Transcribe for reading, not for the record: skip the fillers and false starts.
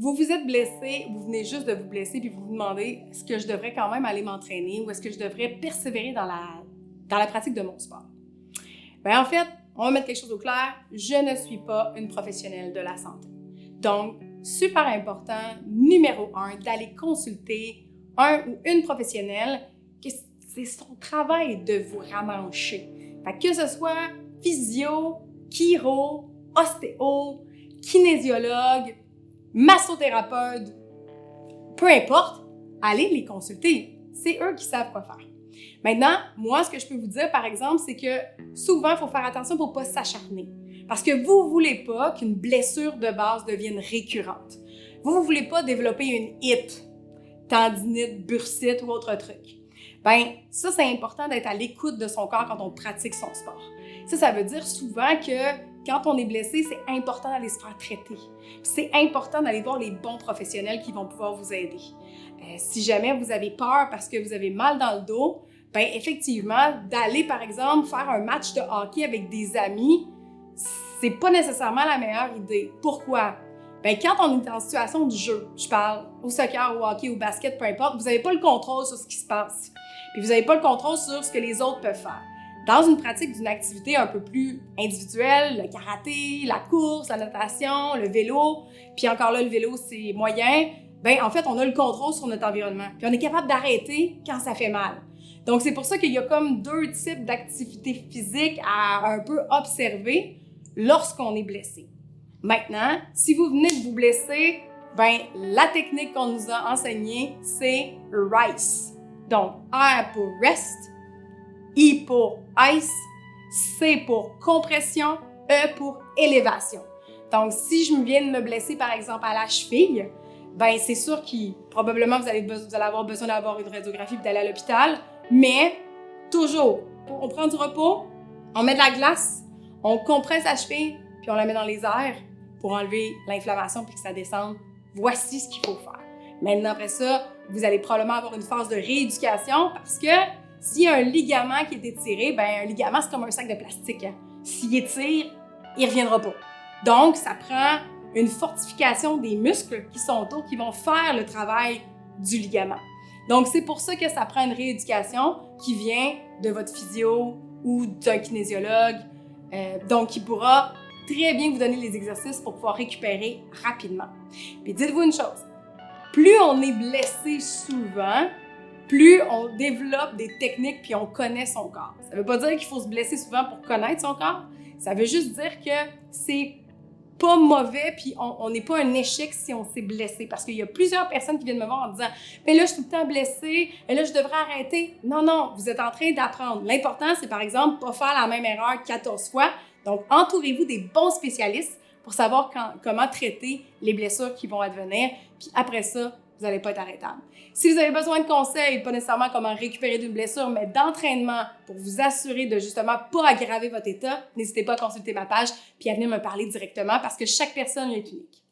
vous vous êtes blessé, vous venez juste de vous blesser, puis vous vous demandez, est-ce que je devrais quand même aller m'entraîner ou est-ce que je devrais persévérer dans la pratique de mon sport? Bien, en fait, on va mettre quelque chose au clair, je ne suis pas une professionnelle de la santé. Donc, super important, numéro 1, d'aller consulter un ou une professionnelle, que c'est son travail de vous ramancher. Fait que ce soit physio, chiro, ostéo, kinésiologue, massothérapeute, peu importe, allez les consulter. C'est eux qui savent quoi faire. Maintenant, moi, ce que je peux vous dire, par exemple, c'est que souvent, il faut faire attention pour ne pas s'acharner. Parce que vous ne voulez pas qu'une blessure de base devienne récurrente. Vous ne voulez pas développer une HIT, tendinite, bursite ou autre truc. Bien, ça, c'est important d'être à l'écoute de son corps quand on pratique son sport. Ça veut dire souvent que quand on est blessé, c'est important d'aller se faire traiter. C'est important d'aller voir les bons professionnels qui vont pouvoir vous aider. Si jamais vous avez peur parce que vous avez mal dans le dos, bien effectivement, d'aller par exemple faire un match de hockey avec des amis, c'est pas nécessairement la meilleure idée. Pourquoi? Bien, quand on est en situation de jeu, je parle au soccer, au hockey, au basket, peu importe, vous n'avez pas le contrôle sur ce qui se passe. Puis vous n'avez pas le contrôle sur ce que les autres peuvent faire. Dans une pratique d'une activité un peu plus individuelle, le karaté, la course, la natation, le vélo, puis encore là, le vélo, c'est moyen, bien, en fait, on a le contrôle sur notre environnement. Puis on est capable d'arrêter quand ça fait mal. Donc, c'est pour ça qu'il y a comme 2 types d'activités physiques à un peu observer lorsqu'on est blessé. Maintenant, si vous venez de vous blesser, ben la technique qu'on nous a enseignée, c'est RICE. Donc, R pour rest, I pour ice, C pour compression, E pour élévation. Donc, si je viens de me blesser, par exemple, à la cheville, ben c'est sûr que probablement vous allez avoir besoin d'avoir une radiographie et d'aller à l'hôpital, mais toujours, on prend du repos, on met de la glace, on compresse la cheville, puis on la met dans les airs pour enlever l'inflammation puis que ça descende. Voici ce qu'il faut faire. Maintenant, après ça, vous allez probablement avoir une phase de rééducation parce que s'il y a un ligament qui est étiré, ben un ligament, c'est comme un sac de plastique. S'il étire, il ne reviendra pas. Donc, ça prend une fortification des muscles qui sont autour, qui vont faire le travail du ligament. Donc, c'est pour ça que ça prend une rééducation qui vient de votre physio ou d'un kinésiologue, donc qui pourra très bien vous donner les exercices pour pouvoir récupérer rapidement. Puis dites-vous une chose, plus on est blessé souvent, plus on développe des techniques puis on connaît son corps. Ça veut pas dire qu'il faut se blesser souvent pour connaître son corps, ça veut juste dire que c'est pas mauvais puis on n'est pas un échec si on s'est blessé. Parce qu'il y a plusieurs personnes qui viennent me voir en disant « Mais là, je suis tout le temps blessée, et là, je devrais arrêter. » Non, vous êtes en train d'apprendre. L'important, c'est par exemple pas faire la même erreur 14 fois. Donc, entourez-vous des bons spécialistes pour savoir comment traiter les blessures qui vont advenir. Puis après ça, vous n'allez pas être arrêtable. Si vous avez besoin de conseils, pas nécessairement comment récupérer d'une blessure, mais d'entraînement pour vous assurer de justement pas aggraver votre état, n'hésitez pas à consulter ma page puis à venir me parler directement parce que chaque personne est unique.